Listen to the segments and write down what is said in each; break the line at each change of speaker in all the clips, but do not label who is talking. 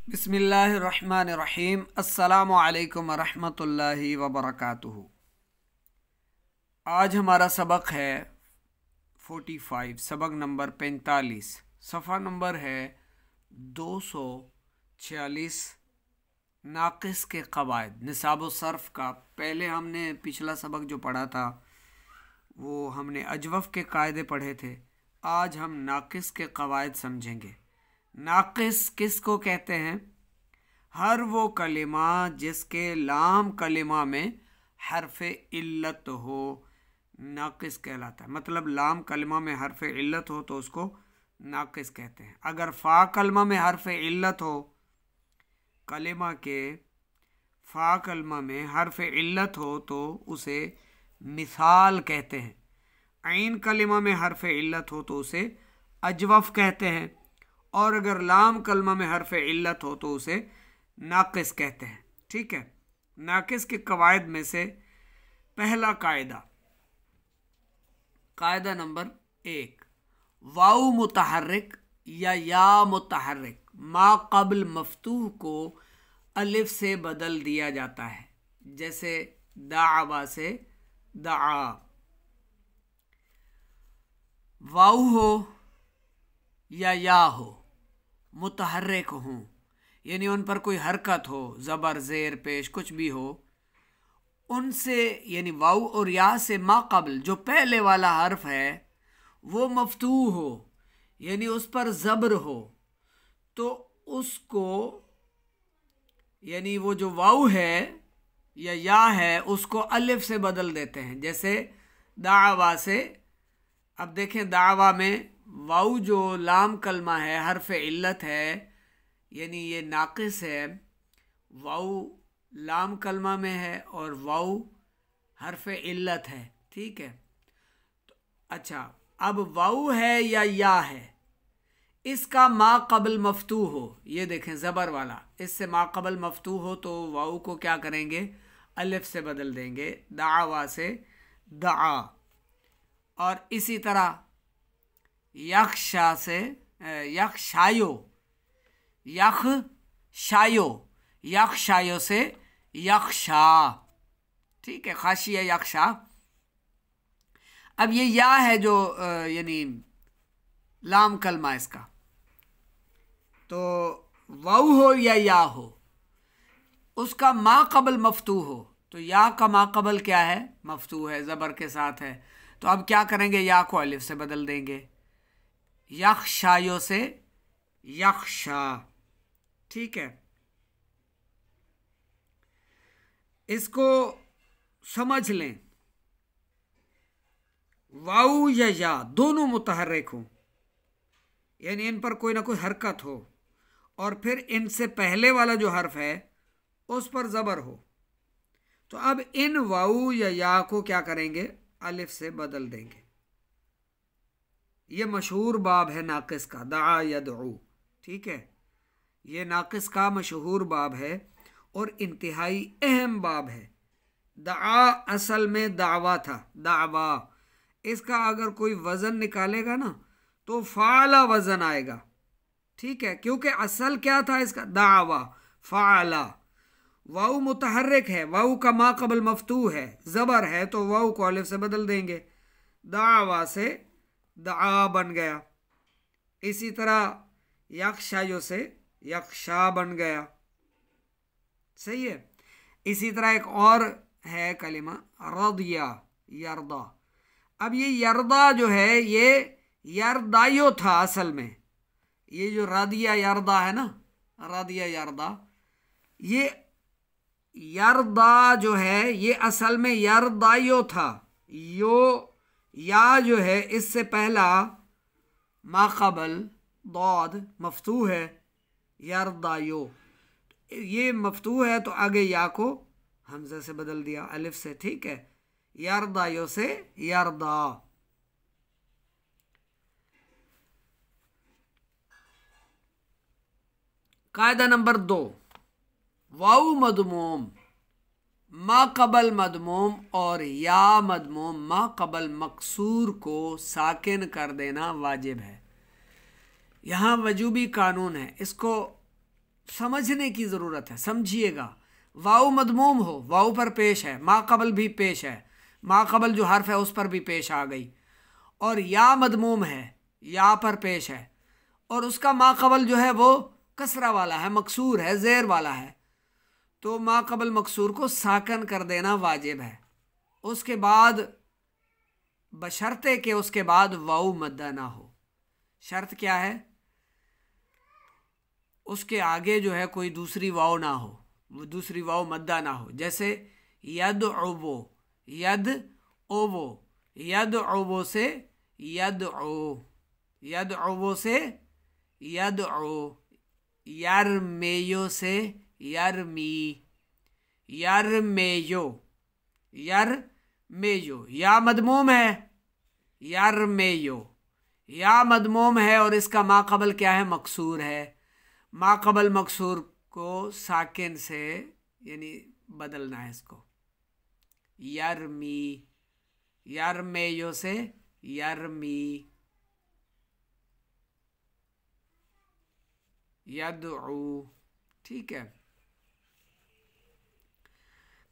बिस्मिल्लाहिर्रहमानिर्रहीम। अस्सलामु अलैकुम वरहमतुल्लाहि वबरकातुहू। आज हमारा सबक है 45, सबक नंबर 45, सफ़ा नंबर है 246। नाक़िस के क़वाइद, निसाब सर्फ़ का। पहले हमने पिछला सबक जो पढ़ा था वो हमने अजवफ़ के कायदे पढ़े थे। आज हम नाक़िस के क़वाइद समझेंगे। नाक़िस किसको कहते हैं? हर वो कलिमा जिसके लाम कलिमा में हर्फ इल्लत हो, नाक़िस कहलाता है। मतलब लाम कलिमा में हर्फ इल्लत हो तो उसको नाक़िस कहते हैं। अगर फ़ा कलिमा में हर्फ इल्लत हो, कलिमा के फ़ा कलिमा में हर्फ इल्लत हो तो उसे मिसाल कहते हैं। ऐन कलिमा में हर्फ इल्लत हो तो उसे अजवफ़ कहते हैं। और अगर लाम कलमा में हर्फ इल्लत हो तो उसे नाक़िस कहते हैं। ठीक है। नाक़िस के कवायद में से पहला कायदा नंबर 1, वाउ मुतहर्रिक या मुतहर्रिक मा क़ब्ल मफ़तूह को अलिफ से बदल दिया जाता है। जैसे दाअवा से दाआ। वाउ हो या हो, मुतहर्रिक हों, यानी उन पर कोई हरकत हो, ज़बर ज़ेर पेश कुछ भी हो, उनसे यानी वाउ और या से मा क़ब्ल जो पहले वाला हर्फ है वो मफ़तूह हो, यानी उस पर ज़बर हो, तो उसको यानी वो जो वाउ है या है उसको अलिफ से बदल देते हैं। जैसे दावा से, अब देखें दावा में वाउ जो लाम कलमा है, हर्फ इल्लत है, यानी ये नाक़िस है। वाउ लाम कलमा में है और वाउ हर्फ इल्लत है। ठीक है। तो अच्छा, अब वाउ है या है, इसका मा क़ब्ल मफ़तूह हो, ये देखें ज़बर वाला, इससे मा क़ब्ल मफ़तूह हो तो वाउ को क्या करेंगे? अलिफ से बदल देंगे। दावा से दाआ। और इसी तरह यख्शा से यख्शायो, यख्शायो से यख्शा। ठीक है, खाशिया यख्शा। अब ये या है जो यानी लाम कलमा इसका, तो वाउ हो या हो, उसका मा क़ब्ल मफ़तूह हो, तो या का मा क़ब्ल क्या है? मफ़तूह है, ज़बर के साथ है। तो अब क्या करेंगे? या को अलिफ से बदल देंगे। यख्शायो से यख्शा। ठीक है, इसको समझ लें। वाउ या दोनों मुतहर्रिक हों, यानी इन पर कोई ना कोई हरकत हो, और फिर इनसे पहले वाला जो हर्फ है उस पर ज़बर हो, तो अब इन वाउ या को क्या करेंगे? अलिफ से बदल देंगे। ये मशहूर बाब है नाक़िस का, दा यदऊ। ठीक है, ये नाक़िस का मशहूर बाब है और इंतहाई अहम बाब है। दा असल में दावा था, दावा। इसका अगर कोई वज़न निकालेगा ना तो फ़ाला वज़न आएगा। ठीक है, क्योंकि असल क्या था इसका? दावा, फ़ाला। वाउ मुतहर्रिक है, वाउ का मा क़ब्ल मफ़तूह है, ज़बर है, तो वाउ को अलिफ से बदल देंगे। दावा से दा बन गया। इसी तरह यख्शायो से यख्शा बन गया। सही है। इसी तरह एक और है कलिमा रदिया, यरदा। अब ये यरदा जो है ये यरदायो था असल में। ये जो रदिया यरदा है ना, रदिया यरदा, ये यरदा जो है ये असल में यरदायो था। यो या जो है इससे पहला मा क़ब्ल दौद मफ़तूह है, यरदायो। ये मफ़तूह है तो आगे या को हमज़ा से बदल दिया, अलिफ से। ठीक है, यरदायो से यरदा। कायदा नंबर 2, वाउ मदमूम मा क़ब्ल मदमूम और या मदमूम मा क़ब्ल मकसूर को साकिन कर देना वाजिब है। यहाँ वजूबी कानून है, इसको समझने की ज़रूरत है, समझिएगा। वाव मदमूम हो, वाव पर पेश है, मा कबल भी पेश है, मा कबल जो हर्फ है उस पर भी पेश आ गई, और या मदमूम है, या पर पेश है, और उसका मा कबल जो है वो कसरा वाला है, मकसूर है, ज़ेर वाला है, तो मा कबल मकसूर को साकन कर देना वाजिब है। उसके बाद बशर्ते के उसके बाद वाव मद्दा ना हो। शर्त क्या है? उसके आगे जो है कोई दूसरी वाव ना हो, वो दूसरी वाव मद्दा ना हो। जैसे यद ओवो, यद ओवो, यद ओवो से यद ओ, यद ओवो से यद ओ, यरमेयो से यरमी, यरमेयो, यरमेयो, या मदमूम है, यरमेयो, या मदमूम है, और इसका मा कबल क्या है? मकसूर है। मा कबल मकसूर को साकिन से यानी बदलना है इसको, यरमी, यरमेयो से यरमी, यदउ, ठीक है।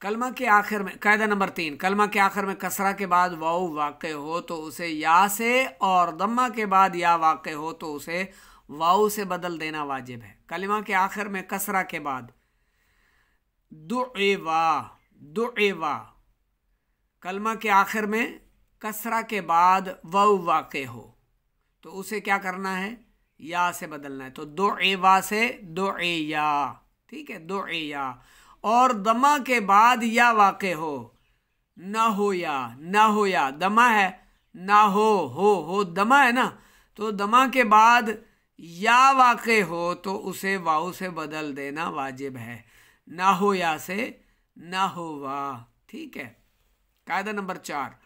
कलमा के आखिर में, कायदा नंबर 3, कलमा के आखिर में कसरा के बाद वाव वाक़े हो तो उसे या से, और दम्मा के बाद या वाक़े हो तो उसे वाव से बदल देना वाजिब है। कलमा के आखिर में कसरा के बाद दुएवा, दुएवा, कलमा के आखिर में कसरा के बाद वाव वाक़े हो तो उसे क्या करना है? या से बदलना है। तो दुएवा से दुएया, ठीक है, दुएया। और दमा के बाद या वाक़े हो, ना हो या, ना हो या, दमा है, ना हो दमा है ना, तो दमा के बाद या वाक़े हो तो उसे वाव से बदल देना वाजिब है। ना हो या से ना हो वा, ठीक है। कायदा नंबर 4,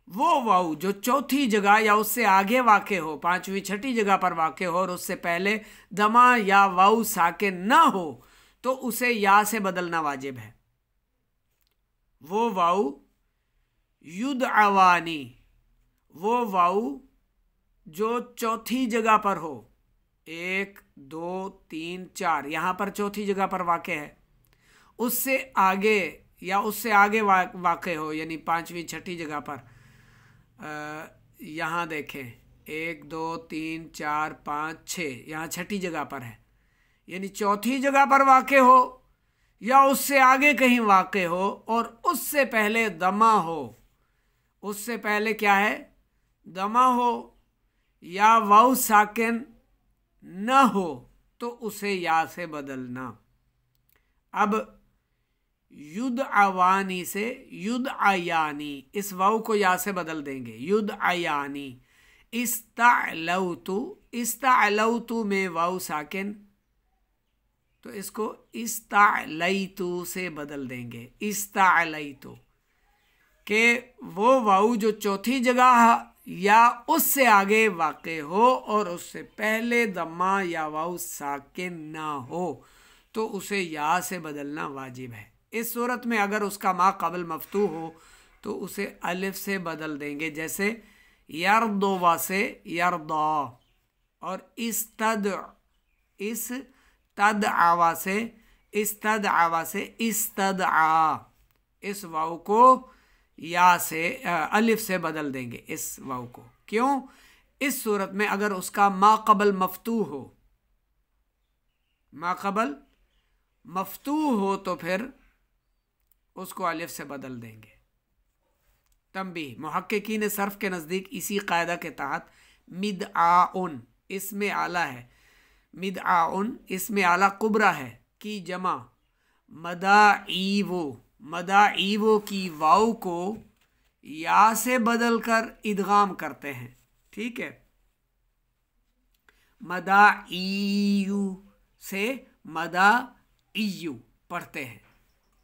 वो वाव जो चौथी जगह या उससे आगे वाक़े हो, पांचवी छठी जगह पर वाक़े हो और उससे पहले दमा या वाव साकिन ना हो तो उसे या से बदलना वाजिब है। वो वाव युदअवानी, वो वाव जो चौथी जगह पर हो, 1 2 3 4, यहाँ पर चौथी जगह पर वाक़े है, उससे आगे या उससे आगे वाक़े हो यानी पांचवी छठी जगह पर, यहाँ देखें 1 2 3 4 5 6, यहाँ छठी जगह पर है, यानी चौथी जगह पर वाक़े हो या उससे आगे कहीं वाक़े हो और उससे पहले दमा हो, उससे पहले क्या है? दमा हो या वाव साकिन न हो तो उसे या से बदलना। अब युद आवानी से युद आयानी, इस वाव को या से बदल देंगे, युद आयानी। इस्तालौतु, इस्तालौतु में वाव साकिन, तो इसको इस्तालैतु से बदल देंगे, इस्तालैतु के वो वाव जो चौथी जगह या उससे आगे वाक़े हो और उससे पहले दम्मा या वाव साकिन ना हो तो उसे या से बदलना वाजिब है। इस सूरत में अगर उसका मा कबल मफ्तू हो तो उसे अलिफ से बदल देंगे, जैसे यरदोवा से यरदा, और इस तद आवा से इस्तद आवा से इस्तदआ, इस वाव को या से अलिफ से बदल देंगे इस वाव को। क्यों? इस सूरत में अगर उसका मा कबल मफ्तू हो, मा कबल मफ्तू हो तो फिर उसको अलिफ से बदल देंगे। तंबीह, मुहक्किकीन सर्फ के नज़दीक इसी कायदा के तहत मिदआउन इसमें आला है, मिदआउन इसमें आला कुबरा है की जमा मदाईवो, मदाईवो की वाव को या से बदलकर इदगाम करते हैं, ठीक है। मदाईयू से मदाईयू पढ़ते हैं,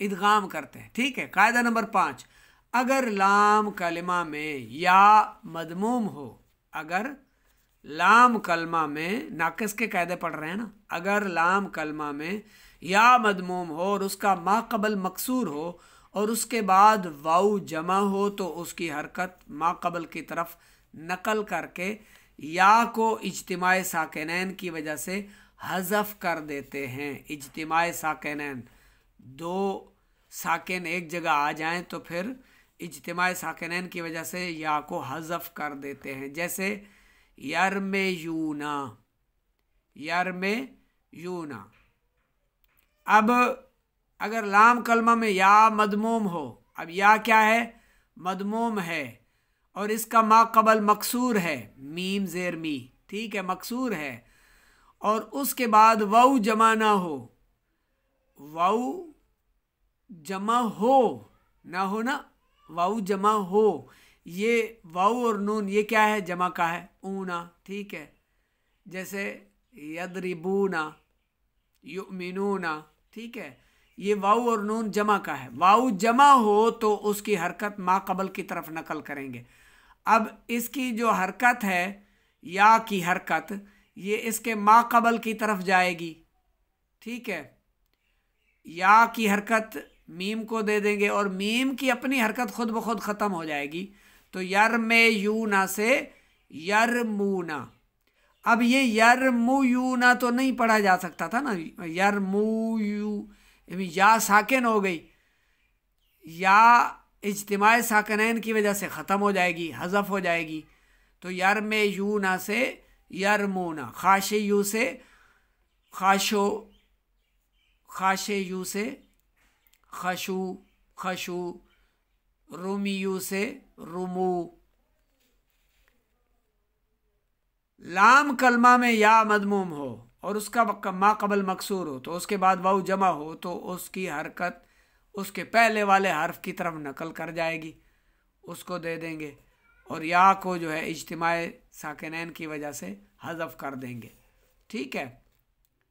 इदगाम करते हैं, ठीक है। कायदा नंबर 5, अगर लाम कलमा में या मदमूम हो, अगर लाम कलमा में, नाकिस के कायदे पढ़ रहे हैं ना, अगर लाम कलमा में या मदमूम हो और उसका मा कबल मकसूर हो और उसके बाद वाव जमा हो तो उसकी हरकत मा कबल की तरफ नकल करके या को इज्तिमाए साकिनैन की वजह से हज़फ कर देते हैं। इज्तिमाए साकिनैन, दो साकिन एक जगह आ जाएं तो फिर इज्तिमाए साकिनैन की वजह से या को हज़फ कर देते हैं। जैसे यरमेयूना, यरमेयूना। अब अगर लाम कलमा में या मदमूम हो, अब या क्या है, मदमूम है और इसका मा कबल मकसूर है, मीम ज़ेर मी, ठीक है, मकसूर है, और उसके बाद वाउ जमा ना हो, वाउ जमा हो ना हो ना, वाउ जमा हो, ये वाउ और नून ये क्या है, जमा का है, ऊना, ठीक है। जैसे यदरिबूना, युमिनूना, ठीक है, ये वाउ और नून जमा का है। वाउ जमा हो तो उसकी हरकत मा कबल की तरफ नकल करेंगे। अब इसकी जो हरकत है, या की हरकत, ये इसके मा कबल की तरफ जाएगी, ठीक है। या की हरकत मीम को दे देंगे और मीम की अपनी हरकत खुद ब खुद ख़त्म हो जाएगी। तो यरमेयूना से यरमूना। अब ये यरमुयूना तो नहीं पढ़ा जा सकता था ना, यरमुयू, या साकिन हो गई, या इज्तिमाए साकिनैन की वजह से ख़त्म हो जाएगी, हज़फ हो जाएगी। तो यरमेयूना से यरमूना, खाशेयू से खाशो, खाशेयू से खशू, खशू, रुमियू से रुमू। लाम कलमा में या मदमूम हो और उसका मा कबल मकसूर हो तो उसके बाद वाउ जमा हो तो उसकी हरकत उसके पहले वाले हर्फ की तरफ नकल कर जाएगी, उसको दे देंगे, और या को जो है इज्तिमाए साकिनैन की वजह से हज़फ कर देंगे, ठीक है।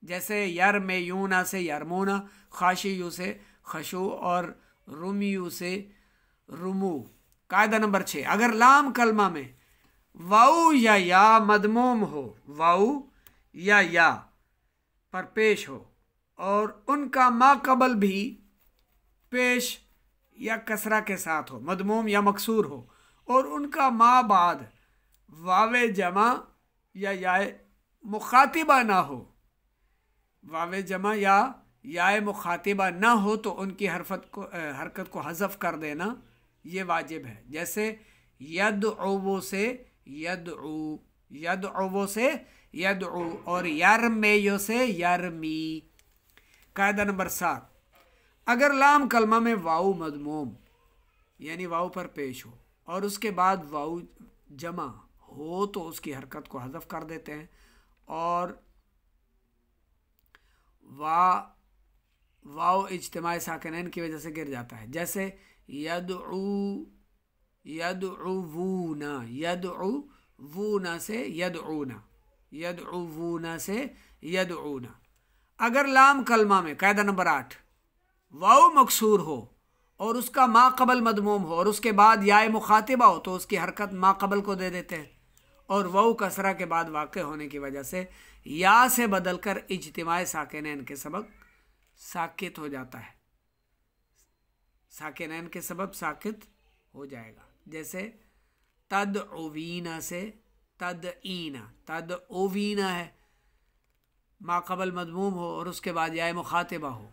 जैसे यरमेयूना से यरमूना, खाशियू से खशू और रुमियू से रुमू। कायदा नंबर 6, अगर लाम कलमा में वाउ या मदमूम हो, वाउ या पर पेश हो और उनका मा कबल भी पेश या कसरा के साथ हो, मदमूम या मकसूर हो, और उनका मा बाद वावे जमा या मुखातिबा ना हो, वावे जमा या मुखातिबा ना हो तो उनकी हरकत को हज़फ कर देना ये वाजिब है। जैसे यदउ से यदउ, यदउ से यदउ, और यरमेयो से यरमी। कायदा नंबर 7, अगर लाम कलमा में वाउ मदमूम यानी वाउ पर पेश हो और उसके बाद वाउ जमा हो तो उसकी हरकत को हज़फ कर देते हैं और वाव इज्तिमाए साकिनैन की वजह से गिर जाता है। जैसे यदउ, यदउवूना, यदउवूना से यदऊना, यदउवूना से यदऊना। अगर लाम कलमा में, कायदा नंबर 8, वाव मकसूर हो और उसका मा कबल मदमूम हो और उसके बाद या मुखातिबा हो तो उसकी हरकत मा कबल को दे देते हैं और वाव कसरा के बाद वाक़े होने की वजह से या से बदलकर इज्तिमाए साकिनैन के सबब साकित हो जाता है, साकिनैन के सबब साकित हो जाएगा। जैसे तदउवीना से तदईना, तदउवीना है, मा कबल मदमूम हो और उसके बाद या मुखातिबा हो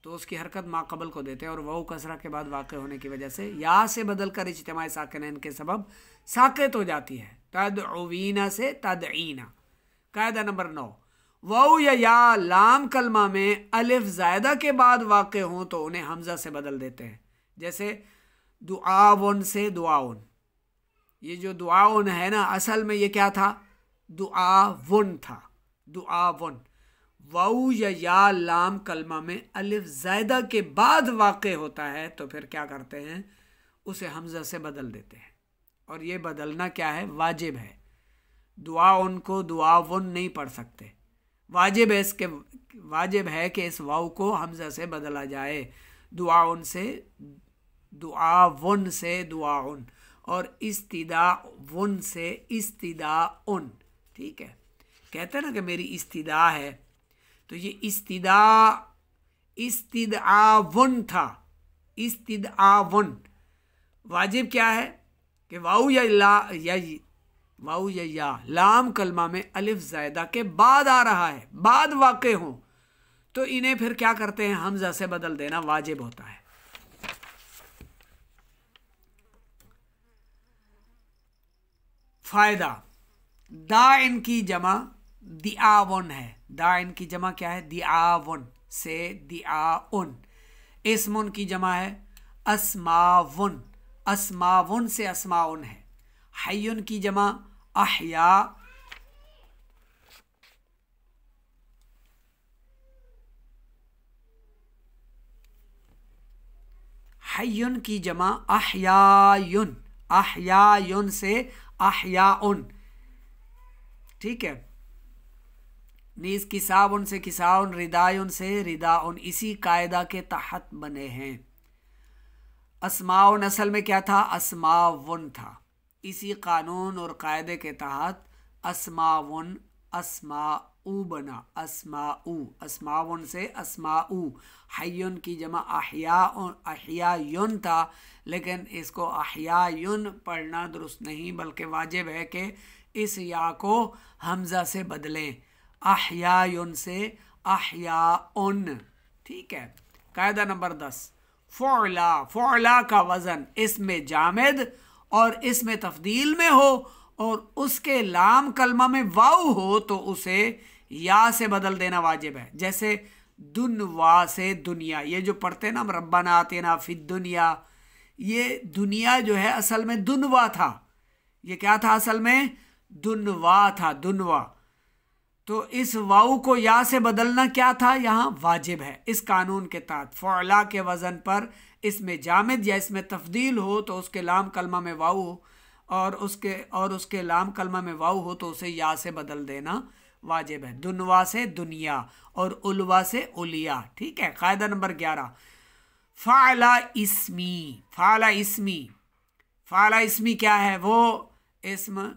तो उसकी हरकत मा कबल को देते हैं और वाव कसरा के बाद वाक़े होने की वजह से या से बदलकर इज्तिमाए साकिनैन के सबब साकित हो जाती है। तदउवीना से तदईना। कायदा नंबर 9, वाउ या लाम कलमा में अलिफ ज़ायदा के बाद वाक़े हों तो उन्हें हमज़ा से बदल देते हैं। जैसे दुआउन से दुआउन, ये जो दुआउन है ना, असल में ये क्या था, दुआउन था, दुआउन। वाउ या लाम कलमा में अलिफ ज़ायदा के बाद वाक़े होता है तो फिर क्या करते हैं, उसे हमज़ा से बदल देते हैं और ये बदलना क्या है, वाजिब है। दुआउन को दुआउन नहीं पढ़ सकते, वाजिब है, इसके वाजिब है कि इस वाव को हमज़ा से बदला जाए। दुआउन से दुआउन से दुआउन और इस्तिदाउन से इस्तिदाउन, ठीक है। कहते हैं ना कि मेरी इस्तिदा है, तो ये इस्तिदाउन था, इस्तिदाउन। वाजिब क्या है कि वाउ या वाऊ या लाम कलमा में अलिफ ज़ायदा के बाद आ रहा है, बाद वाक़े हो, तो इन्हें फिर क्या करते हैं, हमजा से बदल देना वाजिब होता है। फायदा, दाइन की जमा दिआवन है। दाइन की जमा क्या है, दिआवन से दिआउन। इस्मुन की जमा है अस्माउन, अस्माउन से अस्माउन है। हय्युन की जमा अहया, हय्युन की जमा अहयायुन, अहयायुन से अहयाउन, ठीक है। नीज किसाउन से किसाउन, रिदायुन से रिदाउन, इसी कायदा के तहत बने हैं। अस्माउन असल में क्या था, अस्माउन था। इसी कानून और कायदे के तहत अस्माउन अस्माऊ बना, अस्माऊ, अस्माउन से अस्माऊ। हय्युन की जमा अहयायुन था, लेकिन इसको अहयायुन पढ़ना दुरुस्त नहीं, बल्कि वाजिब है कि इस या को हमजा से बदलें, अहयायुन से अहयाउन, ठीक है। कायदा नंबर 10, फ़ुअला, फ़ुअला का वज़न इसमें जामिद और इसमें तफ़दील में हो और उसके लाम कलमा में वाऊ हो तो उसे या से बदल देना वाजिब है। जैसे दुनवा से दुनिया, ये जो पढ़ते हैं ना रब्बना आतिना फिद दुनिया, ये दुनिया जो है असल में दुनवा था। ये क्या था, असल में दुनवा था, दुनवा। तो इस वाऊ को या से बदलना क्या था, यहाँ वाजिब है इस कानून के तहत। फ़ुअला के वज़न पर इसमें जामिद या इसमें तफ़दील हो तो उसके लाम कलमा में वाऊ हो, और उसके लाम कलमा में वाऊ हो तो उसे या से बदल देना वाजिब है। दुनवा से दुनिया और उलवा से उलिया, ठीक है। कायदा नंबर 11, फ़अला इस्मी, फ़अला इस्मी, फ़अला इस्मी क्या है, वो इस्म,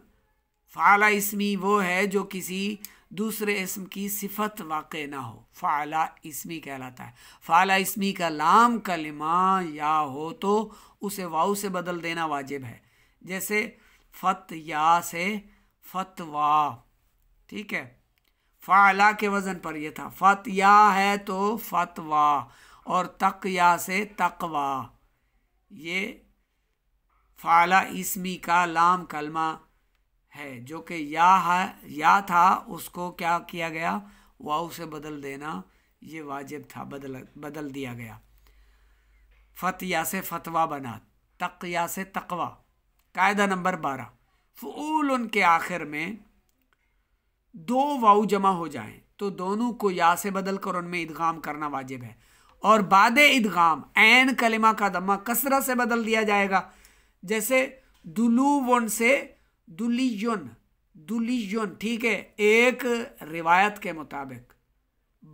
फ़अला इस्मी वो है जो किसी दूसरे इस्म की सिफत वाक़े ना हो, फ़अला इस्मी कहलाता है। फ़अला इस्मी का लाम कलिमा या हो तो उसे वाऊ से बदल देना वाजिब है। जैसे फत या से फतवा, ठीक है। फ़अला के वज़न पर यह था, फत या है तो फतवा, और तक या से तकवा। ये फ़अला इस्मी का लाम कलमा है जो कि या है, या था, उसको क्या किया गया, वाऊ से बदल देना ये वाजिब था, बदल दिया गया। फतिया से फतवा बना, तकिया से तकवा। कायदा नंबर 12, फ़ूल उनके आखिर में दो वाऊ जमा हो जाएं तो दोनों को या से बदल कर उनमें इदगाम करना वाजिब है, और बादे इदगाम ऐन कलिमा का दम्मा कसरा से बदल दिया जाएगा। जैसे दुलूवन से दुलियुन, दुलियुन, ठीक है। एक रिवायत के मुताबिक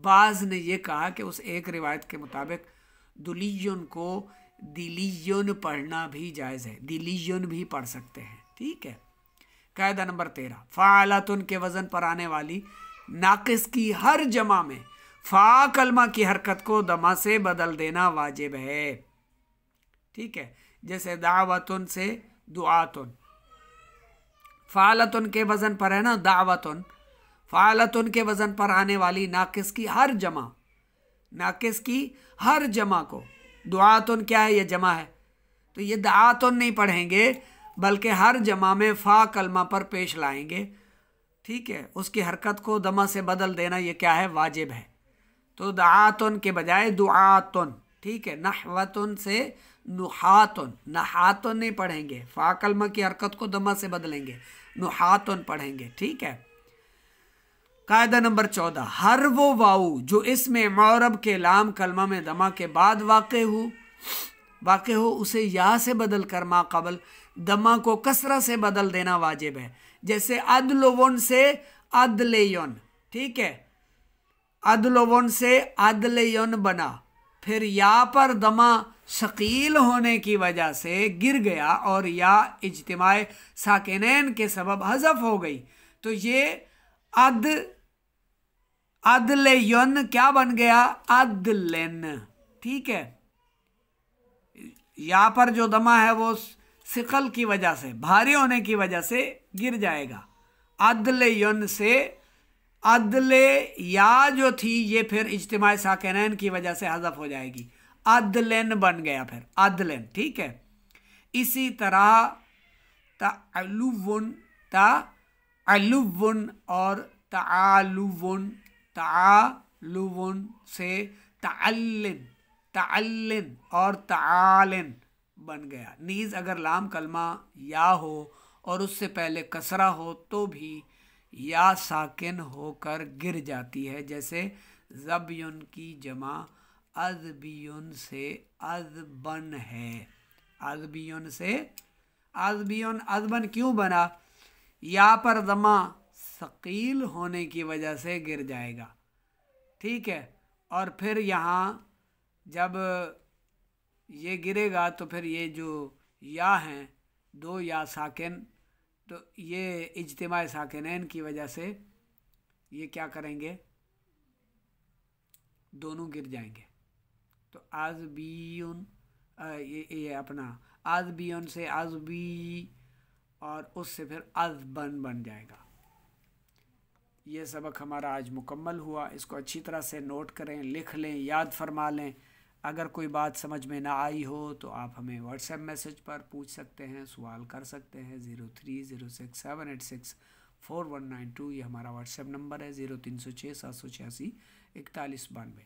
बाज ने यह कहा कि उस एक रिवायत के मुताबिक दुलियुन को दिलियुन पढ़ना भी जायज़ है, दिलियुन भी पढ़ सकते हैं, ठीक है। कायदा नंबर 13, फ़अलतुन के वज़न पर आने वाली नाकिस की हर जमा में फ़ा कलमा की हरकत को दमा से बदल देना वाजिब है, ठीक है। जैसे दावतुन से दुआतुन, फ़अलतुन के वज़न पर है ना दावतुन, फ़अलतुन के वज़न पर आने वाली नाकिस की हर जमा, नाकिस की हर जमा को, दुआतुन क्या है, ये जमा है तो ये दातुन नहीं पढ़ेंगे, बल्कि हर जमा में फ़ा कलमा पर पेश लाएंगे, ठीक है। उसकी हरकत को दमा से बदल देना ये क्या है, वाजिब है। तो दातुन के बजाय दुआतुन, ठीक है। नहवतुन से नुहातुन, नहातुन नहीं पढ़ेंगे, फ़ा कलमा की हरकत को दमा से बदलेंगे, नुहातुन पढ़ेंगे, ठीक है। कायदा नंबर 14, हर वो वाऊ जो इसमें मौरब के लाम कलमा में दमा के बाद वाक़े हो उसे या से बदल कर मा कबल दमा को कसरा से बदल देना वाजिब है। जैसे अदलवन से अदलेयन, ठीक है। अदलवन से अदलेयन बना, फिर या पर दमा शकील होने की वजह से गिर गया और या इज्तिमाए साकिनैन के सबब हज़फ हो गई, तो ये अदलेयन क्या बन गया, अदलन, ठीक है। या पर जो दमा है वो सिकल की वजह से, भारी होने की वजह से गिर जाएगा। अदल युन से अदल या जो थी ये फिर इज्तिमाई साकिनैन की वजह से हज़फ हो जाएगी, अदलन बन गया फिर अदलन। ठीक है, इसी तरह तालुवन और तालुवन से ताल्लिन और तालिन बन गया। नीज अगर लाम कलमा या हो और उससे पहले कसरा हो तो भी या साकिन होकर गिर जाती है, जैसे ज़बियुन की जमा अज़बियुन से अज़बन है। अज़बियुन से अज़बियुन अज़बन क्यों बना? या पर ज़मा सकील होने की वजह से गिर जाएगा। ठीक है, और फिर यहाँ जब ये गिरेगा तो फिर ये जो या हैं दो या साकिन, तो ये इज्तिमाई साकिनैन की वजह से ये क्या करेंगे, दोनों गिर जाएंगे। तो आज़बियुन ये अपना आज़बियुन से आज़बी और उससे फिर अज़बन बन जाएगा। ये सबक हमारा आज मुकम्मल हुआ। इसको अच्छी तरह से नोट करें, लिख लें, याद फरमा लें। अगर कोई बात समझ में ना आई हो तो आप हमें व्हाट्सएप मैसेज पर पूछ सकते हैं, सवाल कर सकते हैं। 030678649192 ये हमारा व्हाट्सएप नंबर है। 0306 786 4192।